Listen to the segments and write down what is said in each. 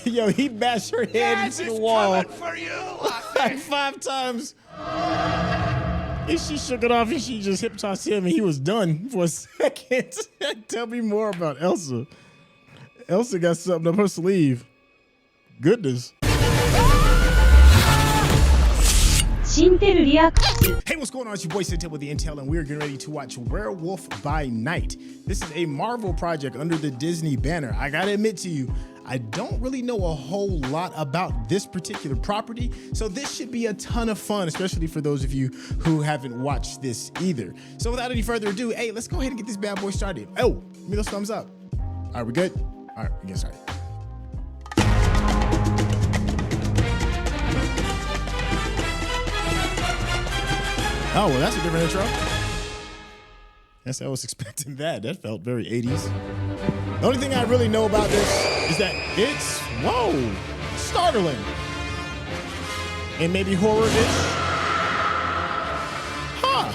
Yo, he bashed her head into the wall for you, like 5 times. And she shook it off and she just hypnotized him and he was done for a second. Tell me more about Elsa. Elsa got something up her sleeve. Goodness. Hey, what's going on? It's your boy Syntell with the Intel, and we're getting ready to watch Werewolf by Night. This is a Marvel project under the Disney banner. I gotta admit to you, I don't really know a whole lot about this particular property, so this should be a ton of fun, especially for those of you who haven't watched this either. So without any further ado, hey, let's go ahead and get this bad boy started. Oh, give me those thumbs up. All right, we good? All right, we get started. Oh, well, that's a different intro. Guess I was expecting that. That felt very 80s. The only thing I really know about this is that it's, whoa, startling. And maybe horror-ish. Huh.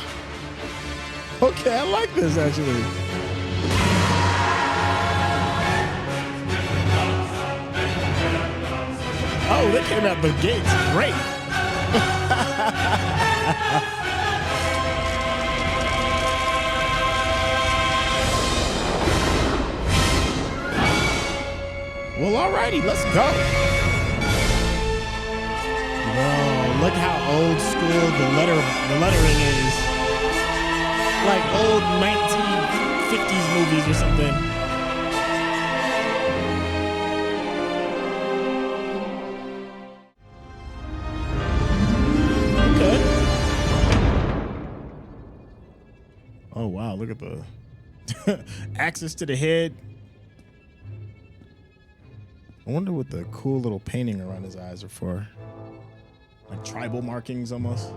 Okay, I like this, actually. Oh, they came out the gates great. Well, alrighty, let's go. Whoa, look how old school the lettering is. Like old 1950s movies or something. Okay. Oh wow, look at the axis to the head. I wonder what the cool little painting around his eyes are for. Like tribal markings almost.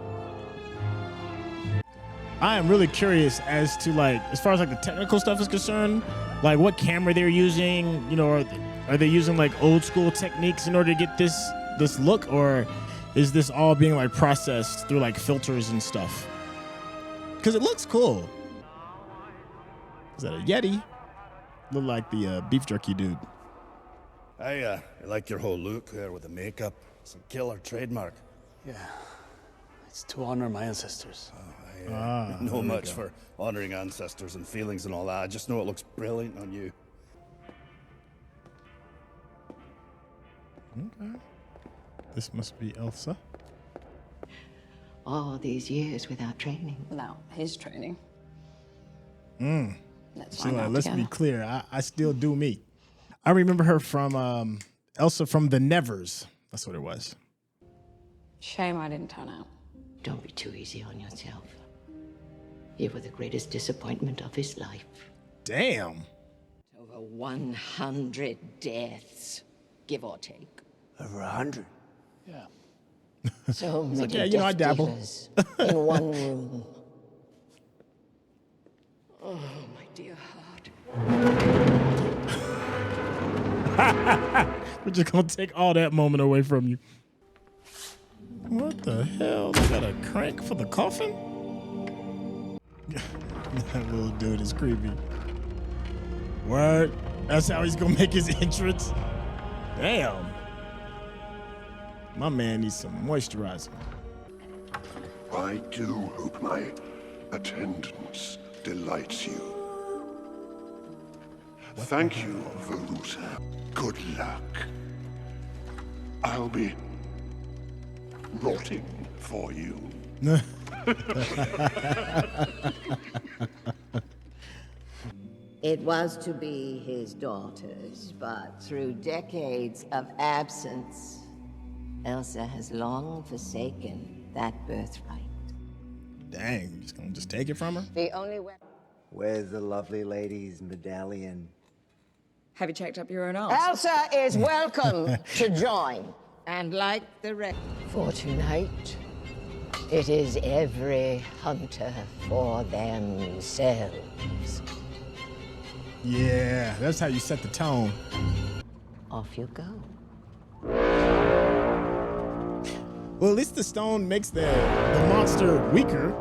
I am really curious as to like, as far as like the technical stuff is concerned, like what camera they're using, you know, are they using like old school techniques in order to get this look, or is this all being like processed through like filters and stuff? Cause it looks cool. Is that a Yeti? Look like the beef jerky dude. I like your whole look there with the makeup. It's a killer trademark. Yeah, it's to honor my ancestors. I know much for honoring ancestors and feelings and all that. I just know it looks brilliant on you. Okay. This must be Elsa. All these years without training. Now, his training. Let's So find out let's together. be clear. I still do me. I remember her from Elsa from the Nevers. That's what it was. Shame I didn't turn out. Don't be too easy on yourself. You were the greatest disappointment of his life. Damn. Over 100 deaths, give or take. Over 100. Yeah. So many like, yeah, you know, I dabble. dealers in one room. Oh, my dear heart. We're just gonna take all that moment away from you. What the hell? They got a crank for the coffin? That little dude is creepy. Word. That's how he's gonna make his entrance. Damn. My man needs some moisturizer. I do hope my attendance delights you. Thank you, Verusa. Good luck. I'll be rotting for you. It was to be his daughter's, but through decades of absence, Elsa has long forsaken that birthright. Dang, you just gonna take it from her? The only way. Where's the lovely lady's medallion? Have you checked up your own arse? Elsa is welcome to join. And like the rest, for tonight, it is every hunter for themselves. Yeah, that's how you set the tone. Off you go. Well, at least the stone makes the monster weaker.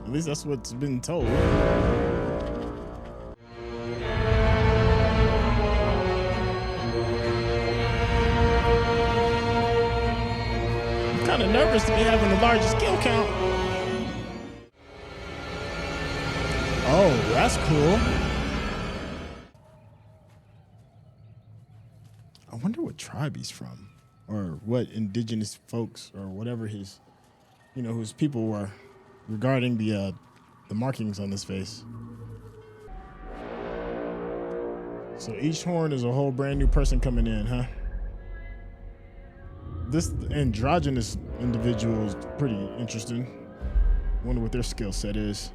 At least that's what's been told. kind of nervous to be having the largest kill count. Oh, that's cool. I wonder what tribe he's from, or what indigenous folks, or whatever his, whose people were, regarding the markings on his face. So each horn is a whole brand new person coming in, huh? This androgynous individual is pretty interesting. Wonder what their skill set is.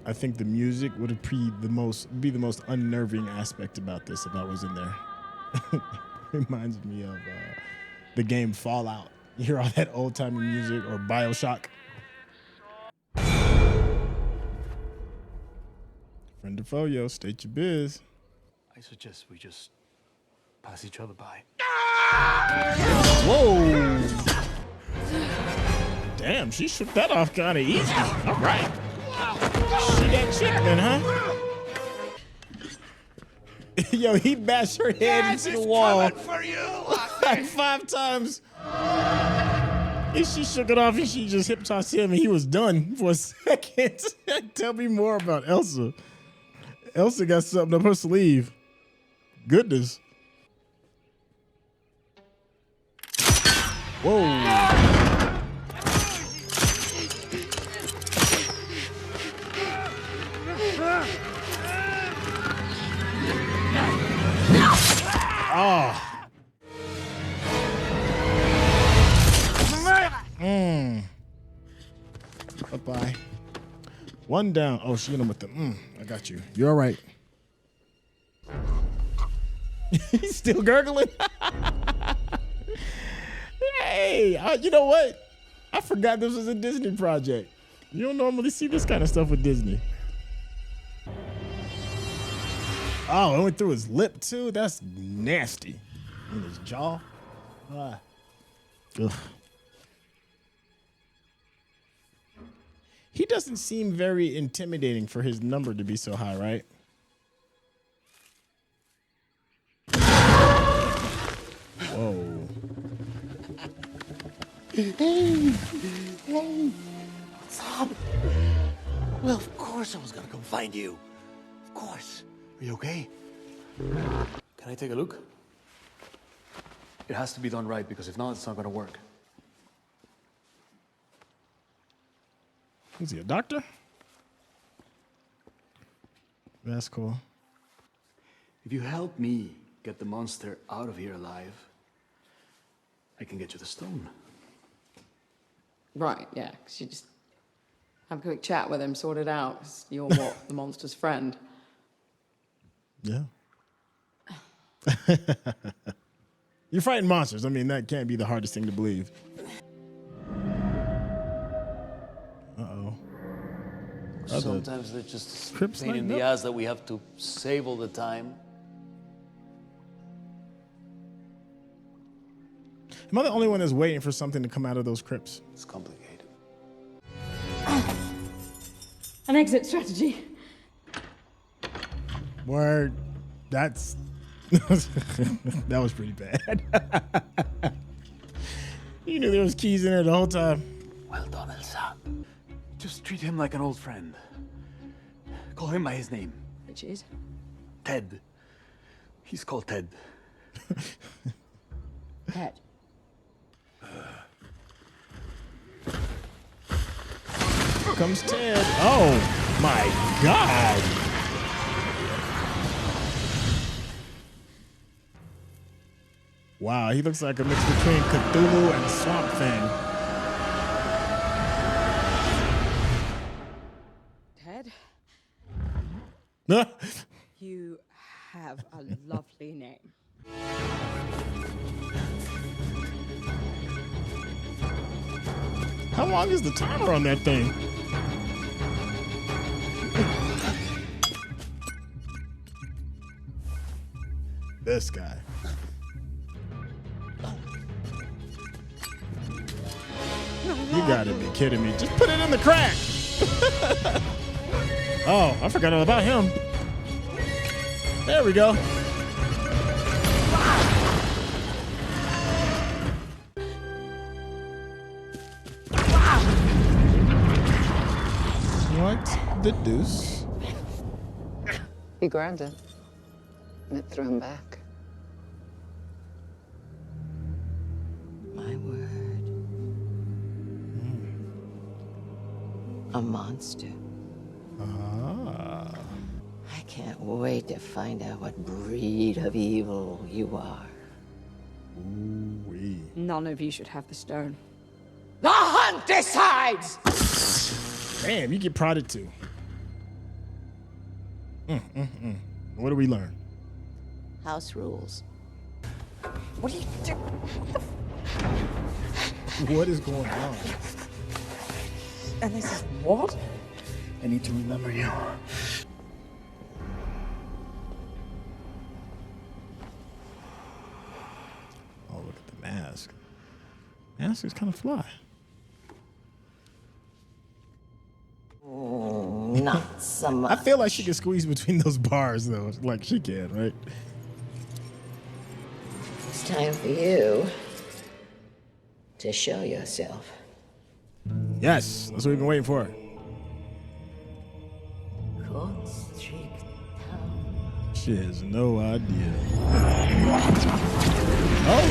I think the music would be the most unnerving aspect about this if I was in there. Reminds me of the game Fallout. You hear all that old timey music, or BioShock. Friend of Folio, state your biz. I suggest we just pass each other by. Whoa! Damn, she shook that off kind of easy. All right. She that chick then, huh? Yo, he bashed her head into the wall For you. like 5 times. And she shook it off and she just hip tossed him and he was done for a second. Tell me more about Elsa. Elsa got something up her sleeve. Goodness. Whoa. Oh. Bye-bye. One down. Oh, she hit him with the I got you. You're all right. He's still gurgling. Hey, you know what? I forgot this was a Disney project. You don't normally see this kind of stuff with Disney. Oh, it went through his lip too? That's nasty. In his jaw. Ugh. He doesn't seem very intimidating for his number to be so high, right? Whoa. Hey, what's up? Well, of course I was gonna come find you. Of course. Are you okay? Can I take a look? It has to be done right, because if not, it's not gonna work. Is he a doctor? That's cool. If you help me get the monster out of here alive, I can get you the stone. Right, yeah, because you just have a quick chat with him, sort it out, 'cause you're what? The monster's friend. Yeah. You're fighting monsters. I mean, that can't be the hardest thing to believe. Uh-oh. Sometimes they're just a Crips pain in lighting the up? ass that we have to save all the time. Am I the only one that's waiting for something to come out of those crypts? It's complicated. An exit strategy. Word. That's... that was pretty bad. You knew there was keys in there the whole time. Well done, Elsa. Just treat him like an old friend. Call him by his name. Which is? Ted. He's called Ted. Ted. Here comes Ted. Oh, my God. Wow, he looks like a mix between Cthulhu and Swamp Thing. Ted? You have a lovely name. How long is the timer on that thing? This guy. You gotta be kidding me. Just put it in the crack. Oh, I forgot all about him. There we go. collect the deuce. He grabbed it, and it threw him back. My word. A monster. Ah. I can't wait to find out what breed of evil you are. Ooh-wee. None of you should have the stone. The hunt decides! Damn, you get prodded too. What do we learn? House rules. What are you doing? What is going on? And this is what? I need to remember you. Oh, look at the mask. Mask is kind of fly. Not so I much. feel like she can squeeze between those bars, though. Like she can, right? It's time for you to show yourself. Yes, that's what we've been waiting for. She has no idea. Oh,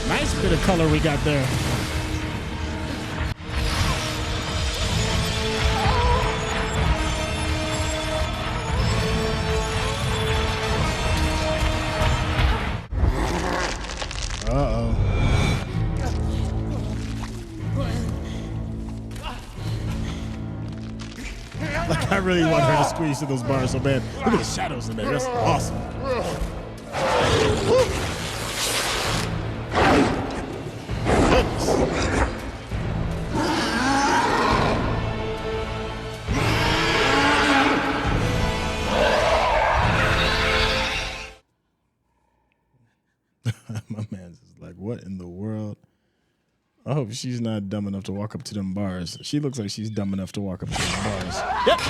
nice bit of color we got there. Uh-oh. Like, I really want her to squeeze through those bars so bad. Look at the shadows in there. That's awesome. My man's is like, what in the world? I hope she's not dumb enough to walk up to them bars. She looks like she's dumb enough to walk up to them bars. Yep.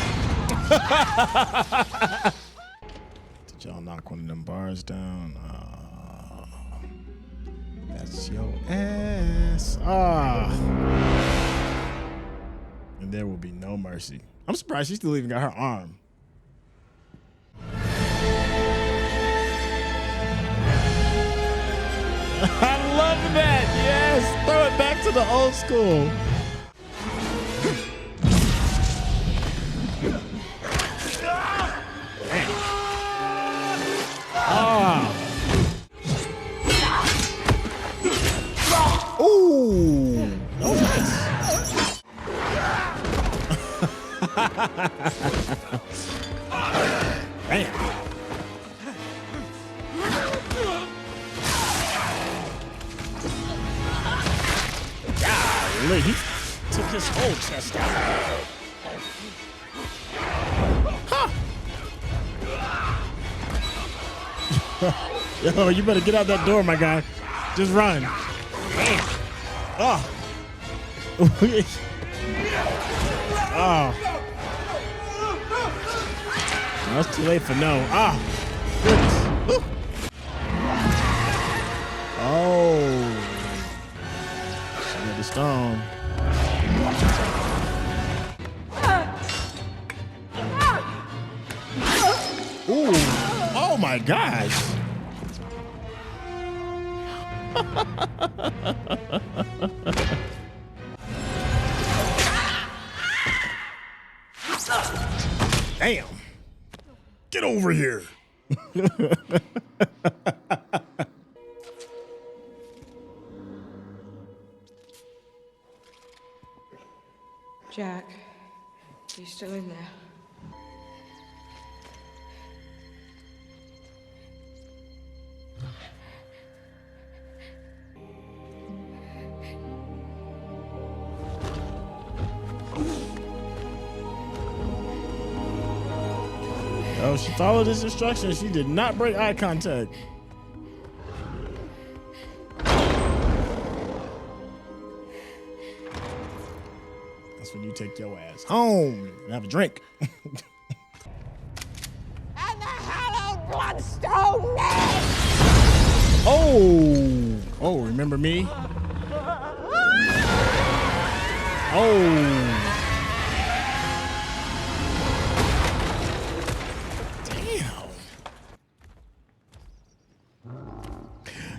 Did y'all knock one of them bars down? That's your ass. And there will be no mercy. I'm surprised she still even got her arm. I love that. Yes. Throw it back to the old school. Ooh. Oh, nice. Bam. Golly, he took his whole chest out. Huh. Yo, you better get out that door, my guy. Just run. Oh. Oh. That's too late for no. Ah. Goodness. Woo. Oh. She got the stone. Ooh. Oh my gosh. Damn. Get over here. Jack, are you still in there? Oh, she followed his instructions. She did not break eye contact. That's when you take your ass home and have a drink. And the hallowed bloodstone name! Oh. Oh, remember me? Oh.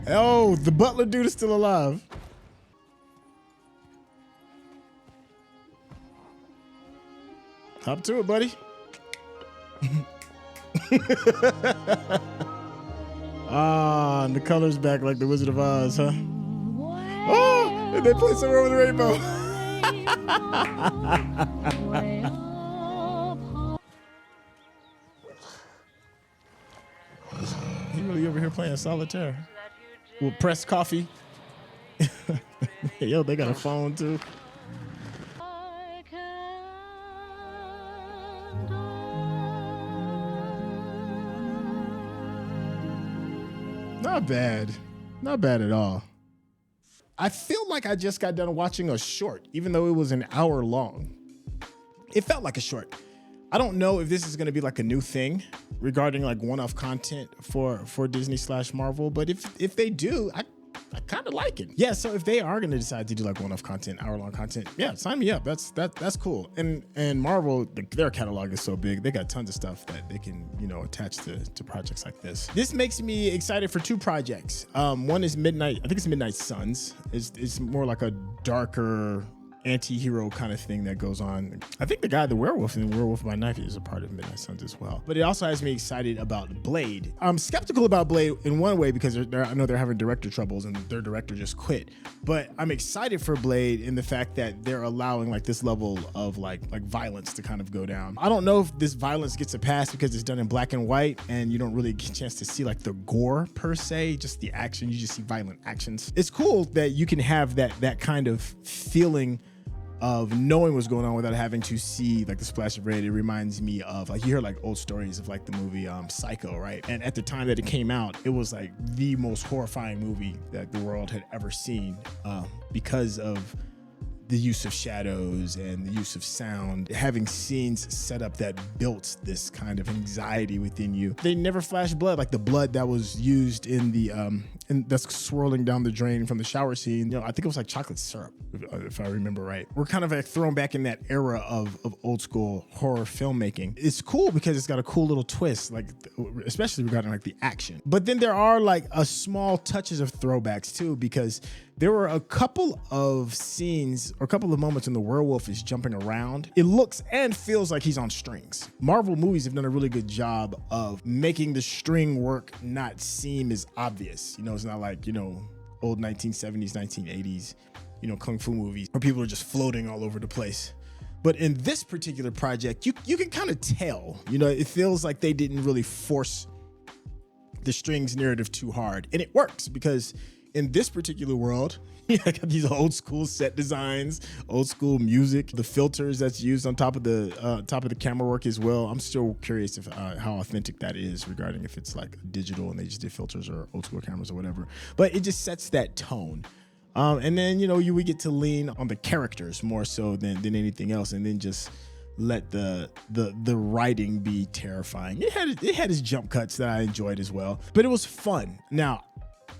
Oh, the butler dude is still alive. Hop to it, buddy. Ah, and the color's back like the Wizard of Oz, huh? Oh, and they play somewhere over the rainbow. He really over here playing solitaire. With pressed coffee. Yo, they got a phone too. Not bad. Not bad at all. I feel like I just got done watching a short, even though it was an hour long. It felt like a short. I don't know if this is going to be like a new thing regarding like one-off content for Disney/Marvel, but if they do, I kind of like it. Yeah, so if they are going to decide to do like one-off content, hour-long content, yeah, sign me up. That's cool. And Marvel, their catalog is so big. They got tons of stuff that they can, attach to projects like this. This makes me excited for two projects. One is Midnight. I think it's Midnight Suns. It's more like a darker anti-hero kind of thing that goes on. I think the werewolf in Werewolf by Night is a part of Midnight Suns as well. But it also has me excited about Blade. I'm skeptical about Blade in one way because I know they're having director troubles and their director just quit. But I'm excited for Blade in the fact that they're allowing like this level of like violence to kind of go down. I don't know if this violence gets a pass because it's done in black and white and you don't really get a chance to see like the gore per se, just the action. You just see violent actions. It's cool that you can have that kind of feeling of knowing what's going on without having to see like the splash of red. It reminds me of like, you hear like old stories of like the movie Psycho, right? And at the time that it came out, it was like the most horrifying movie that the world had ever seen because of the use of shadows and the use of sound, having scenes set up that built this kind of anxiety within you. They never flashed blood, like the blood that was used in the and that's swirling down the drain from the shower scene. I think it was like chocolate syrup, if I remember right. We're kind of like thrown back in that era of old school horror filmmaking. It's cool because it's got a cool little twist, like especially regarding like the action. But then there are like a small touches of throwbacks too, because there were a couple of scenes or a couple of moments when the werewolf is jumping around. It looks and feels like he's on strings. Marvel movies have done a really good job of making the string work not seem as obvious. It's not like, old 1970s, 1980s, kung fu movies where people are just floating all over the place. But in this particular project, you can kind of tell, it feels like they didn't really force the strings narrative too hard. And it works because in this particular world, I got these old school set designs, old school music, the filters that's used on top of the camera work as well. I'm still curious if how authentic that is regarding if it's like digital and they just did filters or old school cameras or whatever. But it just sets that tone. And then, we get to lean on the characters more so than anything else, and then just let the writing be terrifying. It had its jump cuts that I enjoyed as well, but it was fun. Now,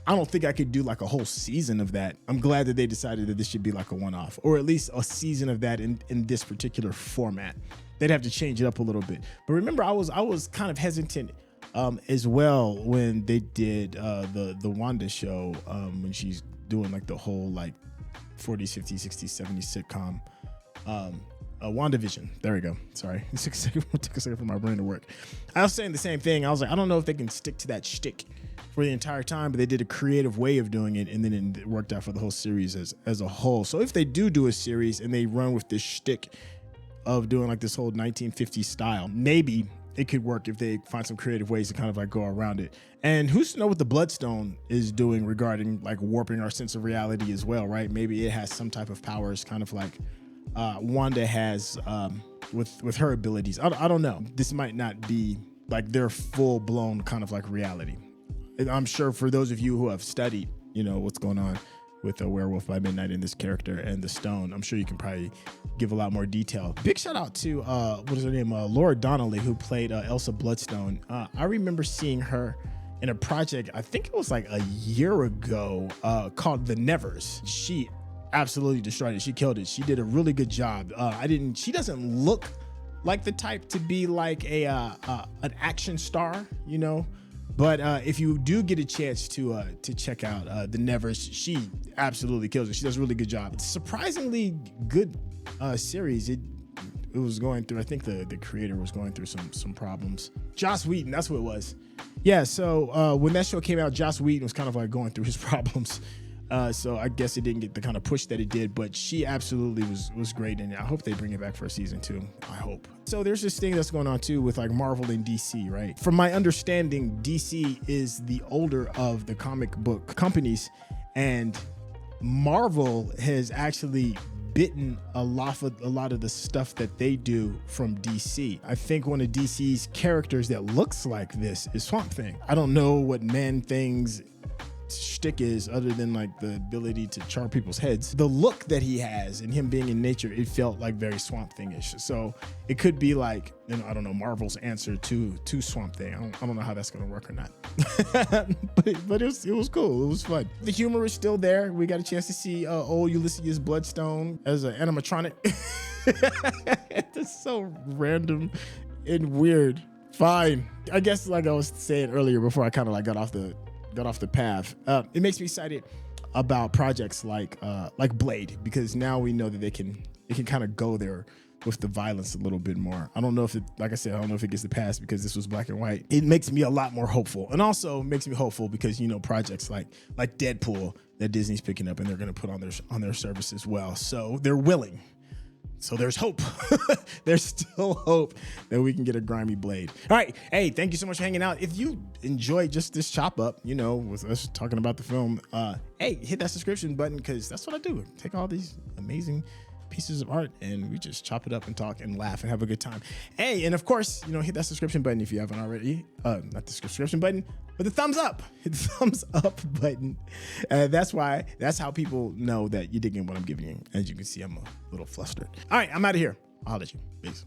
I don't think I could do like a whole season of that. I'm glad that they decided that this should be like a one-off, or at least a season of that in this particular format. They'd have to change it up a little bit. But remember, I was kind of hesitant as well when they did the Wanda show, when she's doing like the whole like 40s, 50s, 60s, 70s sitcom. WandaVision. There we go. Sorry. It took a second for my brain to work. I was saying the same thing. I was like, I don't know if they can stick to that shtick for the entire time, but they did a creative way of doing it, and then it worked out for the whole series as a whole. So if they do a series and they run with this shtick of doing like this whole 1950s style, maybe it could work if they find some creative ways to kind of like go around it. And who's to know what the Bloodstone is doing regarding like warping our sense of reality as well, right? Maybe it has some type of powers, kind of like Wanda has with her abilities. I don't know. This might not be like their full-blown kind of like reality. I'm sure for those of you who have studied, what's going on with a Werewolf by Midnight in this character and the stone, I'm sure you can probably give a lot more detail. Big shout out to what is her name, Laura Donnelly, who played Elsa Bloodstone. I remember seeing her in a project, I think it was like a year ago, called The Nevers. She absolutely destroyed it. She killed it. She did a really good job. She doesn't look like the type to be like an action star, But if you do get a chance to check out the Nevers, she absolutely kills it. She does a really good job. It's a surprisingly good series. It was going through, I think the creator was going through some problems. Joss Whedon, that's what it was. Yeah, so when that show came out, Joss Whedon was kind of like going through his problems. So I guess it didn't get the kind of push that it did, but she absolutely was great, and I hope they bring it back for a season 2. I hope. So there's this thing that's going on too with like Marvel and DC, right? From my understanding, DC is the older of the comic book companies, and Marvel has actually bitten a lot of the stuff that they do from DC. I think one of DC's characters that looks like this is Swamp Thing. I don't know what Man-Thing's shtick is other than like the ability to char people's heads. The look that he has and him being in nature, it felt like very Swamp Thing-ish. So it could be like, you know, I don't know, Marvel's answer to Swamp Thing. I don't know how that's gonna work or not. but it was cool. It was fun. The humor is still there. We got a chance to see old Ulysses Bloodstone as an animatronic. It's so random and weird. Fine. I guess like I was saying earlier before I kind of like got off the path. It makes me excited about projects like Blade, because now we know that it can kind of go there with the violence a little bit more. I don't know if it, like I said, I don't know if it gets the pass because this was black and white. It makes me a lot more hopeful, and also makes me hopeful because, you know, projects like Deadpool that Disney's picking up and they're going to put on their service as well. So they're willing. So there's hope. There's still hope that we can get a grimy Blade. All right. Hey, thank you so much for hanging out. If you enjoyed just this chop up, you know, with us talking about the film, hey, hit that subscription button, because that's what I do. Take all these amazing pieces of art and we just chop it up and talk and laugh and have a good time. Hey, and of course, you know, hit that subscription button if you haven't already. Not the subscription button, but the thumbs up. Hit the thumbs up button. That's how people know that you're digging what I'm giving you. As you can see, I'm a little flustered. All right, I'm out of here. I'll holler at you. Peace.